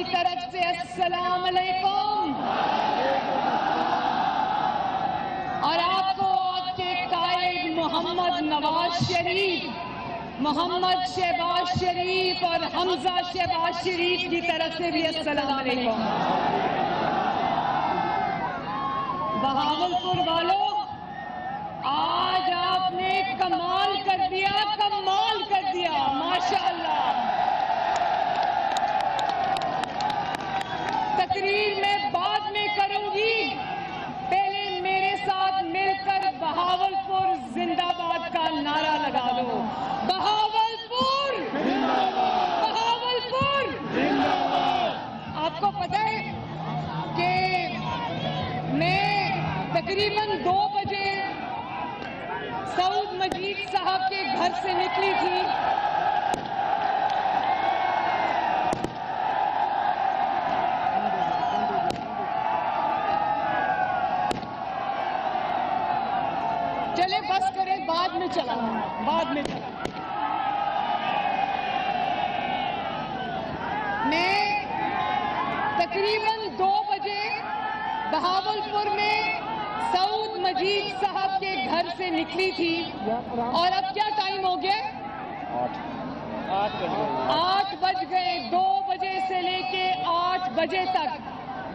तरफ से अस्सलाम अलैकुम। और आपको आपके कायद मोहम्मद नवाज शरीफ, मोहम्मद शहबाज शरीफ और हमजा शहबाज शरीफ की तरफ से भी अस्सलाम अलैकुम। बहावलपुर वालों, आज आपने कमाल कर दिया, कमाल कर दिया, माशाअल्लाह। तकरीर मैं बाद में करूंगी, पहले मेरे साथ मिलकर बहावलपुर जिंदाबाद का नारा लगा दो। बहावलपुर जिंदाबाद, बहावलपुर जिंदाबाद। आपको पता है कि मैं तकरीबन 2 बजे सऊद मजीद साहब के घर से निकली थी। चले बस करें, बाद में चला, बाद में चला। मैं तकरीबन 2 बजे बहावलपुर में सऊद मजीद साहब के घर से निकली थी और अब क्या टाइम हो गया? 8 बज गए। 2 बजे से लेके 8 बजे तक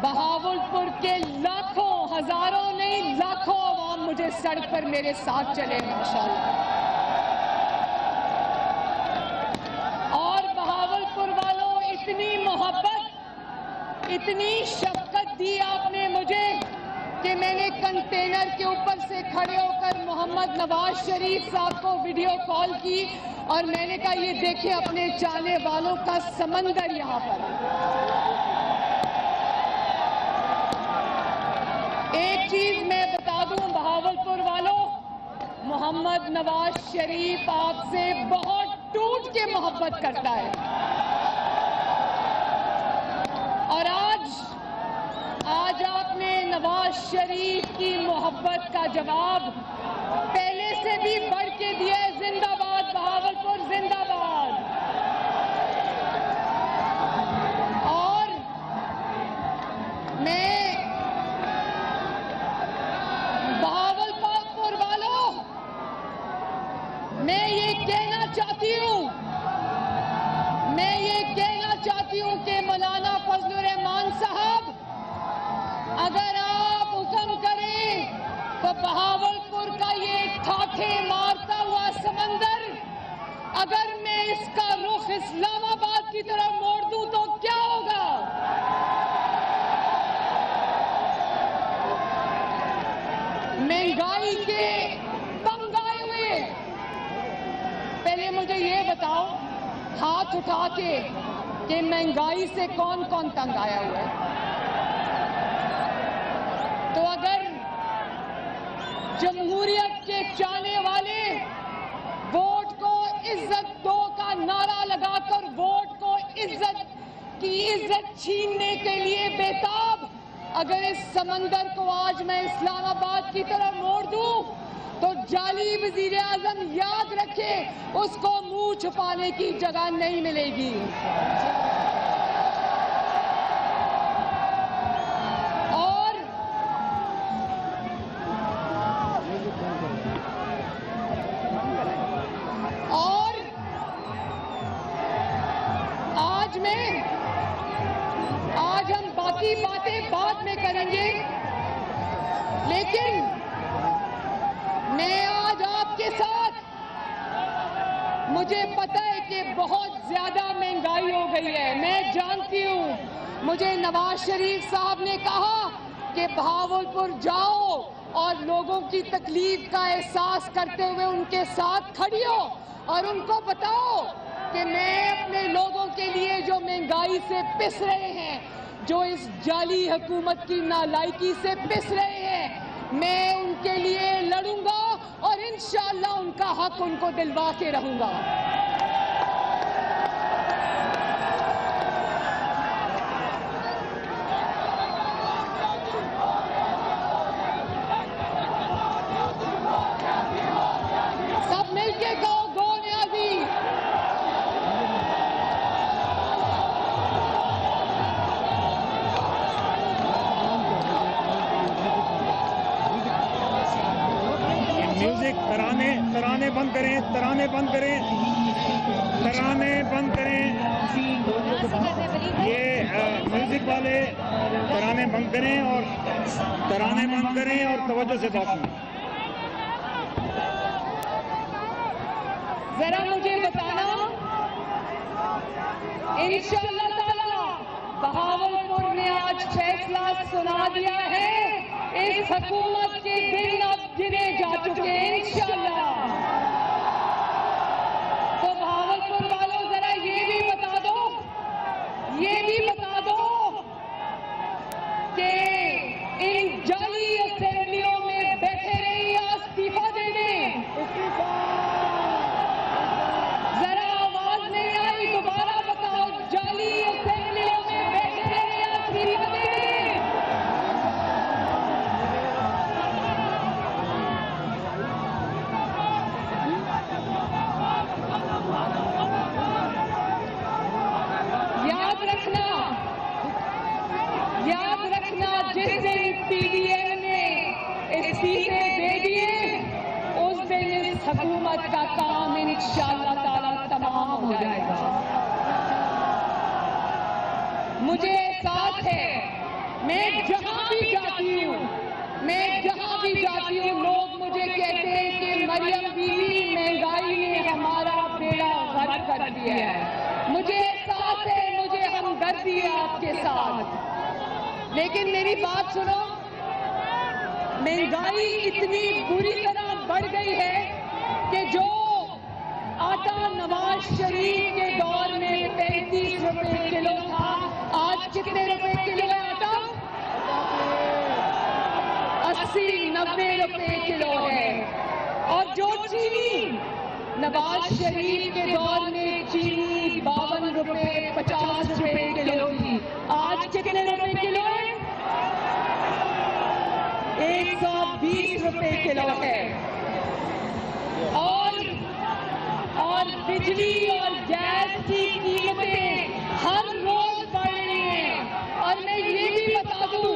बहावलपुर के लाखों, हजारों नहीं लाखों अवाम मुझे सड़क पर मेरे साथ चले माशाअल्लाह। और बहावलपुर वालों, इतनी मोहब्बत, इतनी शफकत दी आपने मुझे कि मैंने कंटेनर के ऊपर से खड़े होकर मोहम्मद नवाज शरीफ साहब को वीडियो कॉल की और मैंने कहा ये देखें अपने चाहने वालों का समंदर यहाँ पर। एक चीज मैं बता दूं बहावलपुर वालों, मोहम्मद नवाज शरीफ आपसे बहुत टूट के मोहब्बत करता है। और आज आपने नवाज शरीफ की मोहब्बत का जवाब पहले से भी बढ़ के दिया है। जिंदाबाद बहावलपुर, जिंदाबाद। और मैं बहावलपुर वालों, मैं ये कहना चाहती हूँ, मैं ये कहना चाहती हूँ कि मौलाना फजलुर रहमान साहब, अगर आप हुक्म करें तो बहावलपुर का ये ठाठे मारता हुआ समंदर, अगर मैं इसका रुख इस्लामाबाद की तरफ मोड़ दूं तो क्या होगा? महंगाई के तंग आए हुए, पहले मुझे ये बताओ हाथ उठा के कि महंगाई से कौन कौन तंग आया हुआ है? तो अगर जमहूरियत के चाहने वाले वोट को इज्जत दो का नारा लगाकर वोट को इज्जत छीनने के लिए बेताब, अगर इस समंदर को आज मैं इस्लामाबाद की तरफ मोड़ दूं तो जाली वजीर आजम याद रखे, उसको मुंह छुपाने की जगह नहीं मिलेगी। और आज हम बाकी बातें बाद में करेंगे, लेकिन मैं आज आपके साथ, मुझे पता है कि बहुत ज्यादा महंगाई हो गई है, मैं जानती हूँ। मुझे नवाज शरीफ साहब ने कहा कि बहावलपुर जाओ और लोगों की तकलीफ का एहसास करते हुए उनके साथ खड़ी हो और उनको बताओ कि मैं अपने लोगों के लिए जो महंगाई से पिस रहे हैं, जो इस जाली हुकूमत की नालायकी से पिस रहे हैं, मैं उनके लिए लड़ूंगा और इंशाअल्लाह उनका हक उनको दिलवा के रहूंगा। सब मिलके कहो गो न्याजी। तराने बंद करें, तराने बंद करें, तराने बंद करें। ये म्यूजिक वाले तराने बंद करें और तराने बंद करें और तवज्जो से बात करें। जरा मुझे बताना, इंशाअल्लाह ताला बहावलपुर ने आज फैसला सुना दिया है। इस हुकूमत के दिन अब गिने जा चुके हैं इंशाअल्लाह। तो बहावलपुर वालों जरा ये भी बता दो कि इन जाली असेंबलियों में बैठे रही या इस्तीफा दे दें। जरा आवाज नहीं आई, दोबारा बताओ, जाली असेंबलियों में बैठे रहे या इस्तीफा दे दें। याद रखना, जिस दिन पीडीएम ने इस्तीफे दे दिए उस दिन इस हुकूमत का काम इंशाअल्लाह ताला तमाम हो जाएगा। मुझे एहसास है, मैं जहां भी जाती हूं लोग मुझे कहते हैं कि मरियम बीवी, महंगाई ने हमारा बेड़ा गर्क कर दिया है। मुझे एहसास है, मुझे हमदर्दी है आपके साथ, लेकिन मेरी बात सुनो, महंगाई इतनी बुरी तरह बढ़ गई है कि जो आटा नवाज शरीफ के दौर में 35 रुपए किलो था, आज कितने रुपए किलो है आटा? 80-90 रुपए किलो है। और जो चीनी, नवाज शरीफ के दौर में चीनी 52 रुपए 50 रुपए किलो थी, आज कितने रुपए किलो है? 120 रुपए किलो है। और बिजली और गैस की कीमतें हर रोज बढ़ रही हैं। और मैं ये भी बता दूं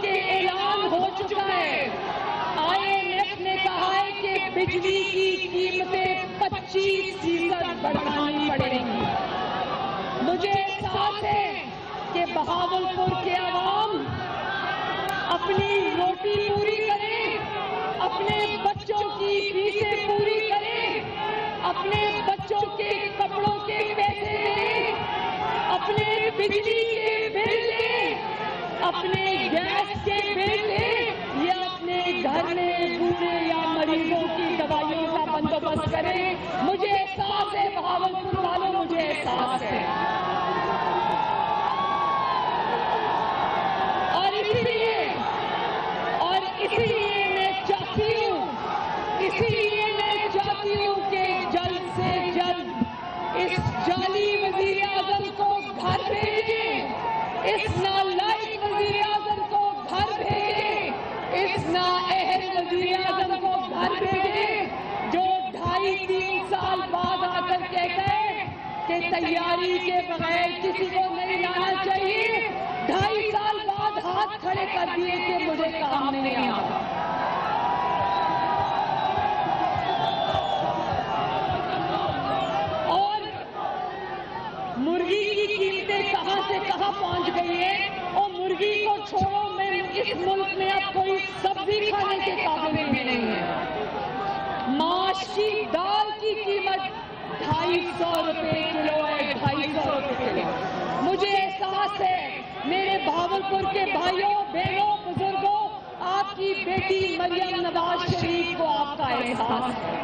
कि ऐलान हो चुका है, IMF ने कहा है कि बिजली की कीमतें 25% बढ़ानी पड़ेंगी। मुझे एहसास है कि बहावलपुर के आवाम अपनी रोटी पूरी करें, अपने बच्चों की फीसें पूरी करें, अपने बच्चों के कपड़ों के पैसे दें, अपने बिजली के बिल दें, अपने गैस के बिल दें, या अपने घर में बूढ़े या मरीजों की दवाइयों का बंदोबस्त करें। मुझे एहसास है बहावलपुर वालों, मुझे एहसास है। और इसीलिए मैं चाहती हूं कि जल्द से जल्द इस जाली वजीर आजम को घर भेजें, इस नालायक वजीर आजम को घर भेजें, इस नाअहल वजीर आजम को घर भेजें, जो 2.5-3 साल बाद आकर कहता है कि तैयारी के बगैर किसी को नहीं लाना चाहिए। 2.5 साल बाद हाथ खड़े कर दिए कि मुझे काम नहीं आता। और मुर्गी की कीमतें कहां से कहां पहुंच गई है। और मुर्गी को छोड़ो, मैं इस मुल्क में अब कोई सब्जी खाने के काबिल में नहीं है। माश की दाल की कीमत 250 रुपए किलो है, 250 रुपए किलो। मुझे एहसास है मेरे बहावलपुर के भाइयों, बहनों, बुजुर्गों, आपकी बेटी मरियम नवाज शरीफ को आपका एहसास है।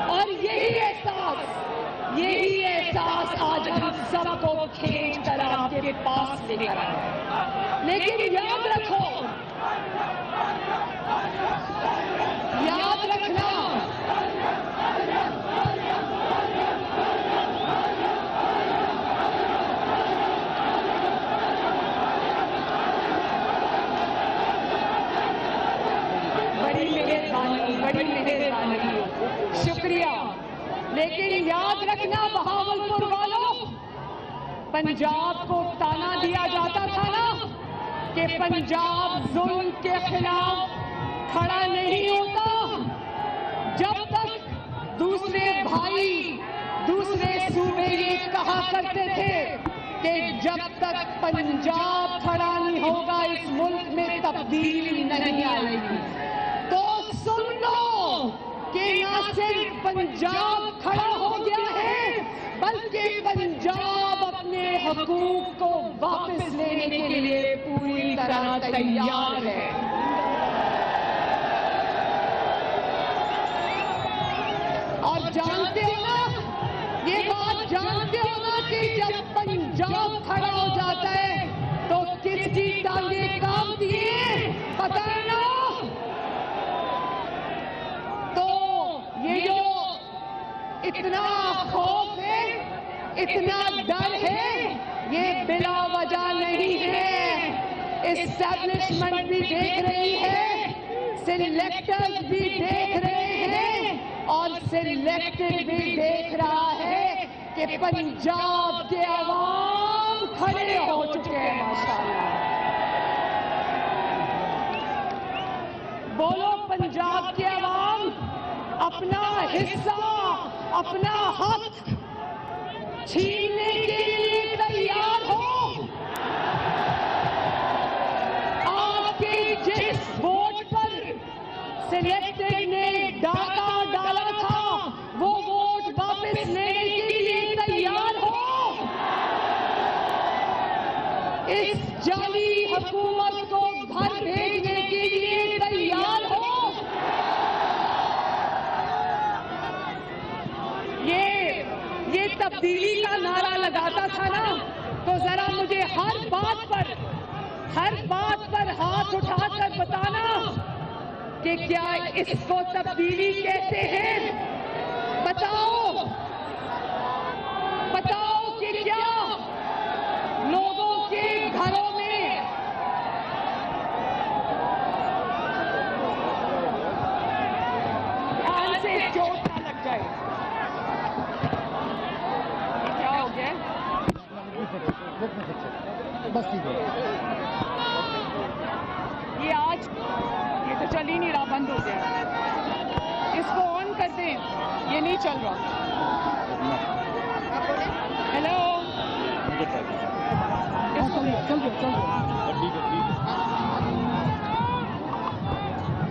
और यही एहसास आज हम सबको खींच कर आपके पास लेकर आए। लेकिन याद रखना, बड़ी मेहरबानी, शुक्रिया। लेकिन याद रखना बहावलपुर वालों, पंजाब को ताना दिया जाता था ना कि पंजाब जुल्म के खिलाफ खड़ा नहीं होता जब तक दूसरे भाई दूसरे सूबे ये कहा करते थे कि जब तक पंजाब खड़ा नहीं होगा इस मुल्क में तब्दीली नहीं आएगी। तो सुन लो कि न सिर्फ पंजाब खड़ा हो गया है बल्कि पंजाब अपने हकूक को वापस लेने के लिए पूरी तरह तैयार है। और जानते हो ना, ये बात जानते हो ना कि जब पंजाब खड़ा हो जाता है तो किसकी टांगे कांपती है, पता है ना? तो ये जो इतना खौफ है, इतना डर है, ये बिला वजह नहीं है। एस्टैब्लिशमेंट भी देख रही है, सिलेक्टर्स भी देख रहे हैं और सिलेक्टेड भी देख रहा है कि पंजाब के अवाम खड़े हो चुके हैं। माशाअल्लाह, बोलो पंजाब के अवाम अपना हिस्सा, अपना हक छीनने के लिए तैयार हो। आपके जिस वोट पर सिलेक्टेड ने डाका डाला था वो वोट वापस लेने के लिए तैयार हो। इस जाली हुकूमत को घर भेजने के लिए तैयार हो। ये तब्दीली का नारा लगाता था ना, तो जरा मुझे हर बात पर हाथ उठाकर बताना कि क्या इसको तब्दीली कहते हैं? बताओ कि क्या लोगों के घरों में ध्यान से चोट ना लग जाए। क्या हो गया? बस ये तो चल ही नहीं रहा, बंद हो गया। इसको ऑन कर दें, ये नहीं चल रहा। हेलो,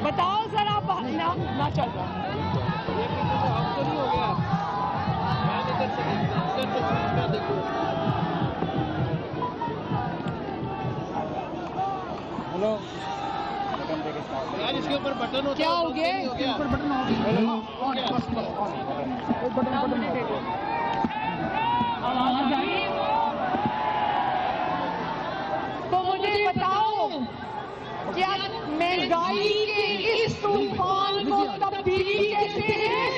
बताओ जरा, ना चल रहा। हेलो यार, इसके ऊपर बटन होता क्या हो गया? ऊपर बटन तो मुझे बताओ, क्या महंगाई के इस तूफान को तब्दीली कहते हैं?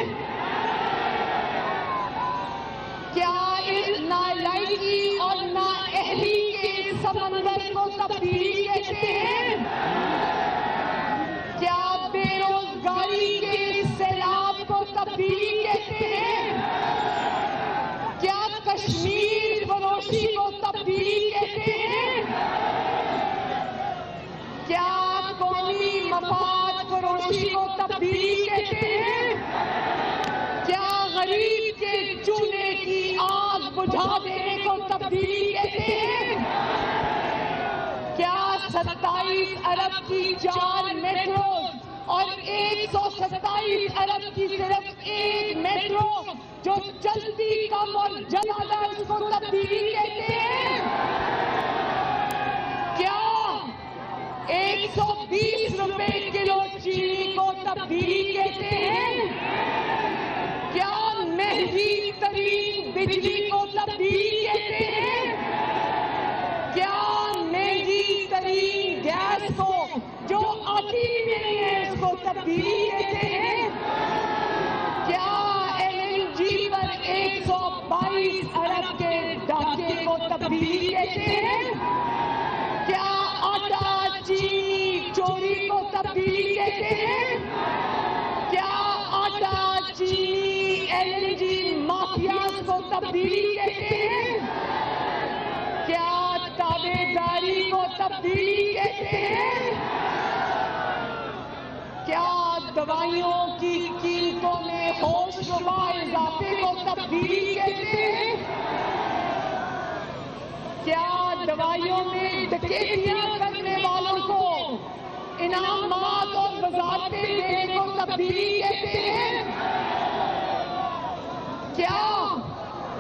क्या इस नालायकी और नाअहली के समंदर को तब्दीली कहते हैं? क्या बेरोजगारी के सैलाब को तब्दीली कहते हैं? क्या कश्मीर फरोशी को तब्दीली कहते हैं? क्या कौमी मफाद फरोशी को तब्दीली कहते हैं? क्या गरीब के चूल्हे की आग बुझा देने को तब्दीली कहते हैं? क्या 27 अरब की 4 मेट्रो और 127 अरब की सिर्फ एक मेट्रो जो चलती कम और ज्यादा, उसको तब्दीली कहते हैं? क्या 120 रुपए किलो चीनी को तब्दीली कहते हैं? क्या महंगी तरीन बिजली को तब्दीली कहते हैं? क्या महंगी तरीन गैस को जो आती नहीं है उसको तब्दीली कहते हैं? क्या LNG पर 122 अरब के ढांचे को तब्दीली कहते हैं? क्या आटा चीनी चोरी को तब्दीली कहते हैं? क्या आटा चीनी LNG माफिया को तब्दीली कहते हैं? क्या ताबेदारी को तब्दीली कहते हैं? क्या दवाइयों की कीमतों में होशरुबा इजाफे को तब्दीली कहते हैं? क्या दवाइयों में डकैतियां करने वालों को इनामात और वज़ारतें देने को तब्दीली कहते हैं? क्या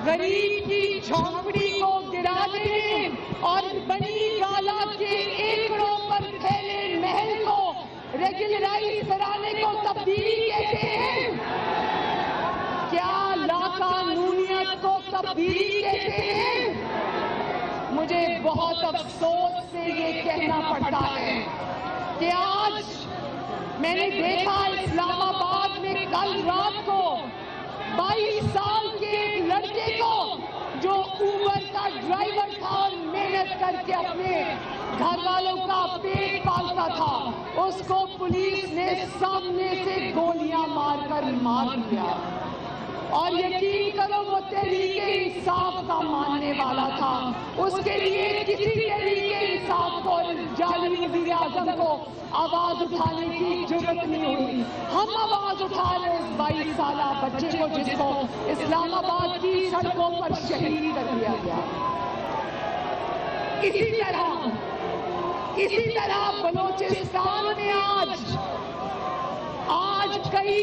गरीब की झोंपड़ी को गिरा देने और बनी गाला के एकड़ों पर फैले महल को रेगुलराइज कराने को तब्दीली कहते हैं? क्या लाकानूनियत को तब्दीली कहते हैं? मुझे बहुत अफसोस से ये कहना पड़ता है कि आज मैंने देखा इस्लामाबाद में कल रात को 22 साल के एक लड़के को, जो उबर का ड्राइवर था और मेहनत करके अपने घर वालों का पेट पालता था, उसको पुलिस ने सामने से गोलियां मारकर मार दिया। और यकीन करो वो तहरीके इंसाफ का मानने वाला था, उसके लिए किसी तहरीके इंसाफ को, जालिम वज़ीर आज़म को आवाज उठाने की जरूरत नहीं हुई। हम आवाज उठा रहे इस 22 साल बच्चे को, जिसको इस्लामाबाद की सड़कों पर शहीद कर दिया गया। इसी तरह बलूचिस्तान में आज कई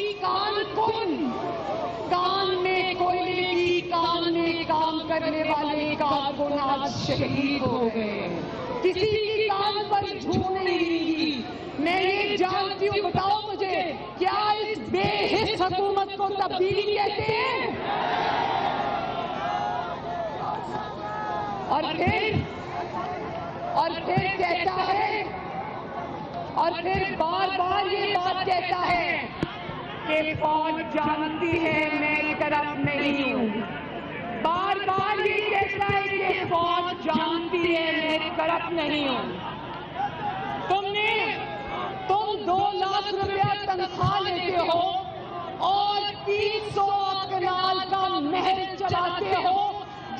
कान में कोयले की कान में काम करने वाले कारकुन आज शहीद हो गए। किसी की कान पर झूठ नहीं गिरी। मैं ये जानती हूँ, बताओ मुझे, क्या इस बेहिस हुकूमत को तब्दीली कहते हैं? और फिर कहता है, और फिर बार बार ये बात कहता है कि फौज जानती है मैं करप्ट नहीं हूँ। बार बार ये कहता है कि फौज जानती है मैं करप्ट नहीं हूँ। तुम 2 लाख रुपया तनख्वाह लेते हो और 300 कनाल का महल चलाते हो,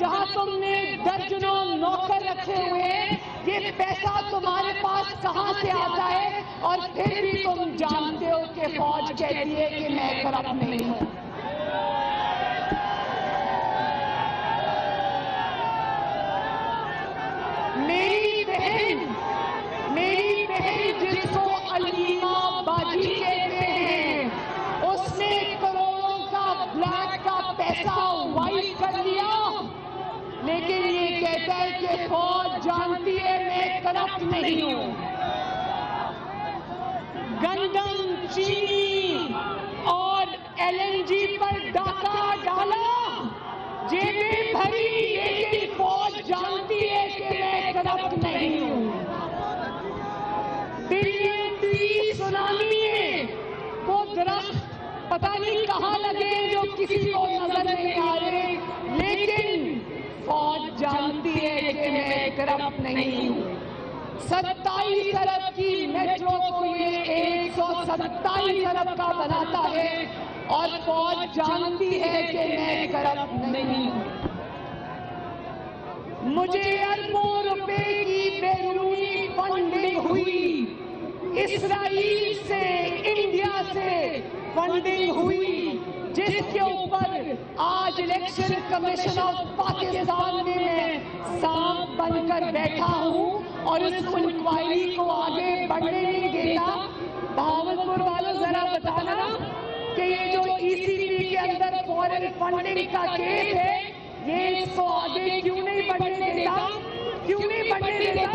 जहां तुमने दर्जनों नौकर रखे हुए हैं। ये पैसा तुम्हारे पास कहां से आता है? और फिर भी तुम जानते हो कि फौज कहती है कि मैं करप्ट नहीं हूं। मेरी बहन जिसको अलीमा बाजी कहते हैं, उसने करोड़ों का ब्लैक का पैसा वाइट कर लिया, लेकिन ये कहता है कि फौज जानती है मैं करप्ट नहीं हूं। गंदम, चीनी और LNG पर डाका डाला, जेबें भरी, लेकिन फौज जानती है कि मैं करप्ट नहीं हूं। दिल्ली की सुनामी में वो दरख्त पता नहीं कहां लगे जो किसी को नजर नहीं आ रहे, लेकिन फौज जानती है कि मैं करप्ट नहीं हूं। 27 अरब की मेट्रो को ये 127 अरब का बनाता है और फौज जानती है कि मैं करप्ट नहीं हूं। मुझे अरबों रुपए की बैरूनी फंडिंग हुई, इस्राइल से, इंडिया से फंडिंग हुई, जिसके ऊपर आज इलेक्शन कमीशन ऑफ पाकिस्तान में मैं सांप बनकर बैठा हूं और इस इंक्वायरी को आगे बढ़ने नहीं देता। भावलपुर वालों जरा बताना कि ये जो ECP के अंदर फॉरेन फंडिंग का केस है, ये इसको आगे क्यों नहीं बढ़ने देता? क्यों नहीं बढ़ने देता?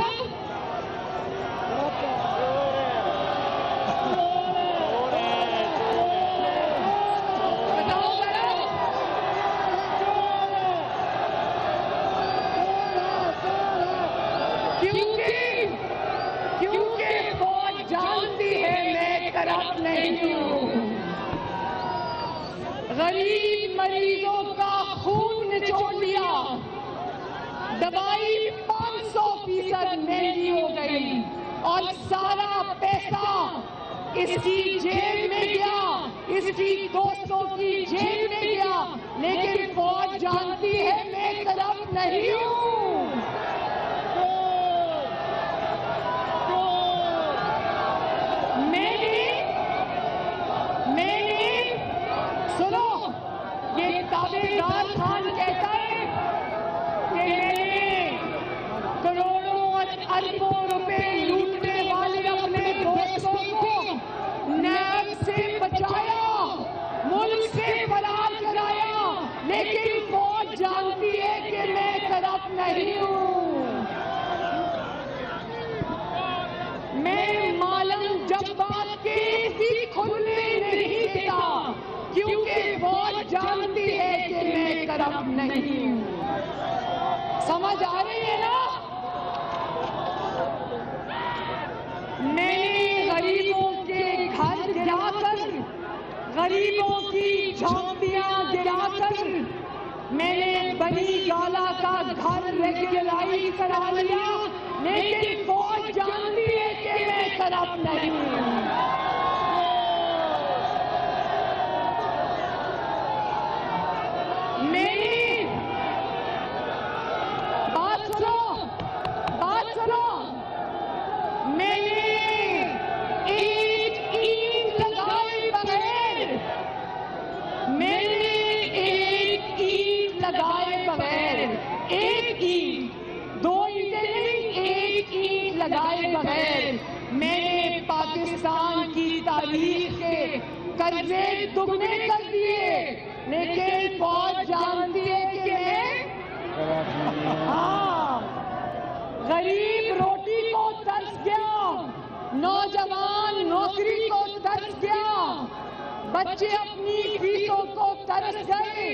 क्योंकि फौज जानती है मैं करप्ट नहीं हूं। गरीब मरीजों का खून निचोड़ लिया, दवाई 500% महंगी हो गई और सारा पैसा इसकी जेब में गया, इसकी दोस्तों की जेब में गया, लेकिन फौज जानती है मैं करप्ट नहीं हूं। सुनो, ये ताबेदार खान कहता है कि मैंने करोड़ों और अरबों रुपए लूटने वाले अपने दोस्तों को नैब से बचाया, मुल्क से फरार कराया, लेकिन फौज जानती है कि मैं करप्ट नहीं हूँ। मैं मालम जब्बार के भी खुलने नहीं देता, क्योंकि फौज जानती है कि मैं करप्ट नहीं हूँ। समझ आ रही है ना? मैंने गरीबों के घर गिराकर, गरीबों की झोंपड़ियां गिराकर मैंने बनी गाला का घर रेगुलराइज करा लिया, लेकिन फौज जानती है कि मैं करप्ट नहीं हूँ। मेरी बात सुनो, मैंने एक ईंट लगाए बगैर, एक ईंट, दो ईंटें नहीं, एक ईंट लगाए बगैर मैंने पाकिस्तान की तारीख के कर्जे दुगने कर दिए, लेकिन फौज जानती है कि मैं, हाँ, गरीब रोटी को तरस गया, नौजवान नौकरी को तरस गया, बच्चे अपनी फीसों को तरस गए,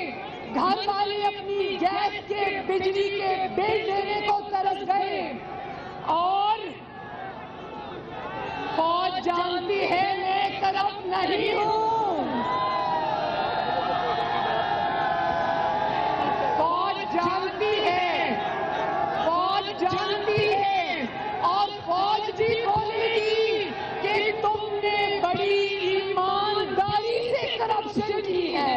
घर वाले अपनी गैस के बिजली के बिल देने को तरस गए, और फौज जानती है मैं करप्ट नहीं हूँ। फौज जानती है, और फौज भी बोलेगी कि तुमने बड़ी ईमानदारी से करप्शन की है।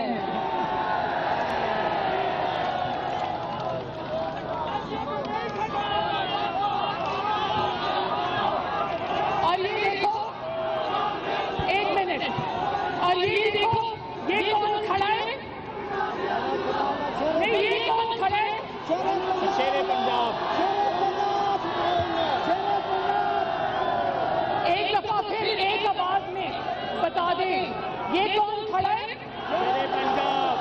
और ये देखो, एक मिनट, और ये देखो, ये कौन खड़ा है? नहीं, ये कौन खड़ा है? शेरे पंजाब। एक दफा फिर एक आवाज में बता दें, ये कौन खड़ा है? शेरे पंजाब।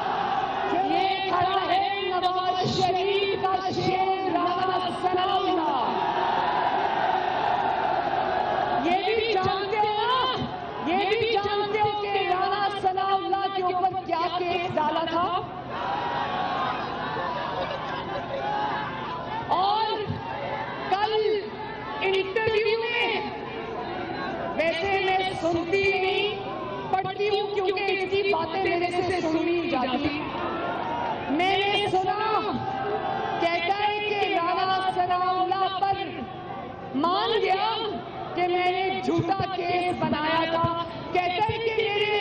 ये खड़ा है नवाज शरीफ का शेर राणा सनाउल्लाह। ये भी जानते हो ना, ये भी जानते हो कि राणा सनाउल्लाह के ऊपर क्या केस डाला था? और कल इंटरव्यू में, वैसे मैं सुनती नहीं, पढ़ती हूँ, क्योंकि इसकी बातें मेरे से सुनी नहीं जाती, मैंने सुना, कहता है कि राणा सनाउल्लाह पर मान गया कि मैंने झूठा केस बनाया था, कहता है कि मेरे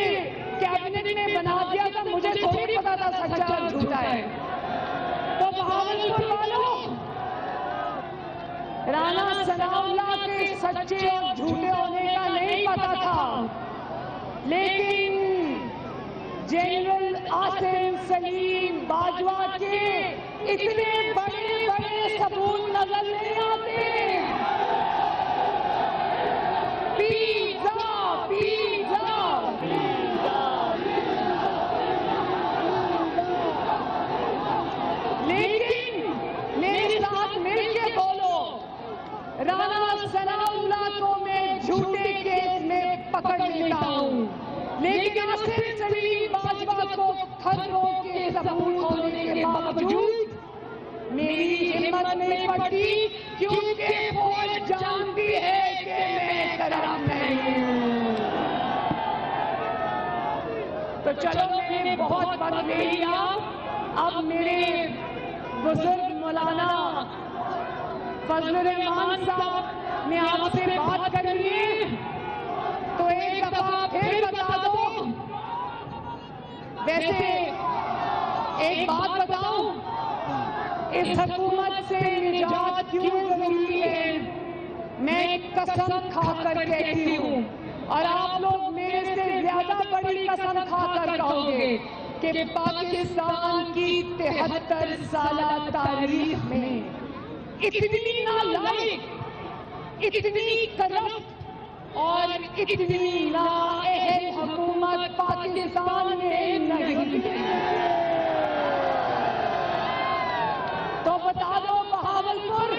कैबिनेट ने बना दिया था, मुझे थोड़ी पता था सच्चा और झूठा है। तो बहावलपुर वालों, राणा सनाउल्लाह के सच्चे और झूठे होने का नहीं पता था, लेकिन जनरल आसिम सलीम बाजवा के इतने बड़े बड़े सबूत नजर नहीं आते। पिज़्ज़ा, लेकिन मेरे साथ मिलके बोलो, राणा सनाउल्लाह को मैं झूठे केस में पकड़ लेता हूँ, लेकिन आसिम सलीम बाजवा को खतरों के सबूत होने के बावजूद मेरी हिम्मत नहीं पड़ती, क्योंकि फौज जानती है कि मैं करप्ट नहीं हूँ। तो चलो, मैंने बहुत वक्त ले लिया, अब मेरे बुजुर्ग मौलाना फजलुर रहमान साहब ने आपसे बात करनी है, तो एक दफा फिर बता दो। वैसे एक बात बताऊं, इस हुकूमत से निजात क्यों जरूरी है? मैं कसम खाकर कहती हूँ, और आप लोग मेरे से ज्यादा बड़ी कसम खाकर कहोगे कि पाकिस्तान की 73 साला तारीख में इतनी नालायक, इतनी करप्ट और इतनी नाअहल हुकूमत पाकिस्तान में नहीं। तो बता दो बहावलपुर,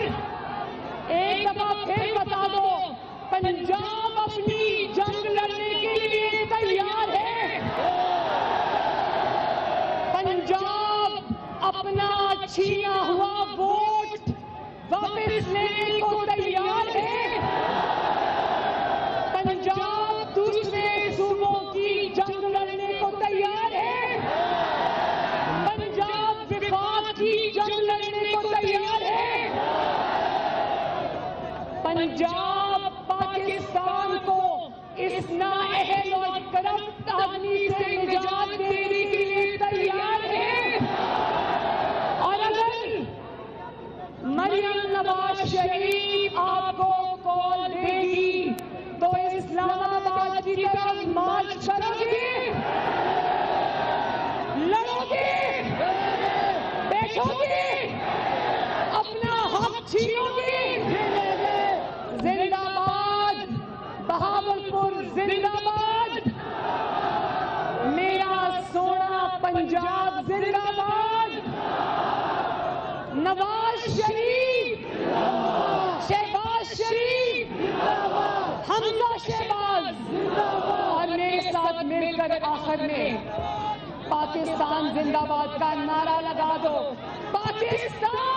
एक दफा फिर बता दो, पंजाब अपनी जंग लड़ने के लिए तैयार है। पंजाब अपना छीना हुआ वोट वापस लेने को तैयार है। पंजाब दूसरे सूबों की जंग लड़ने को तैयार है। पंजाब विफाक की जंग लड़ने को तैयार है। पंजाब पाकिस्तान को इस नाअहल और करप्ट आदमी से निजात देने के लिए तैयार है। और अगर मरियम नवाज शरीफ आपको कॉल देगी तो इस्लामाबाद की तरफ मार्च करोगे, लड़ोगे, बैठोगे, अपना हक छीनोगे। जिंदाबाद बहावलपुर, जिंदाबाद मेरा सोना पंजाब, जिंदाबाद नवाज शरीफ, शहबाज शरीफ, हमजा शहबाज और मेरे साथ मिलकर आखिर में पाकिस्तान जिंदाबाद का नारा लगा दो। पाकिस्तान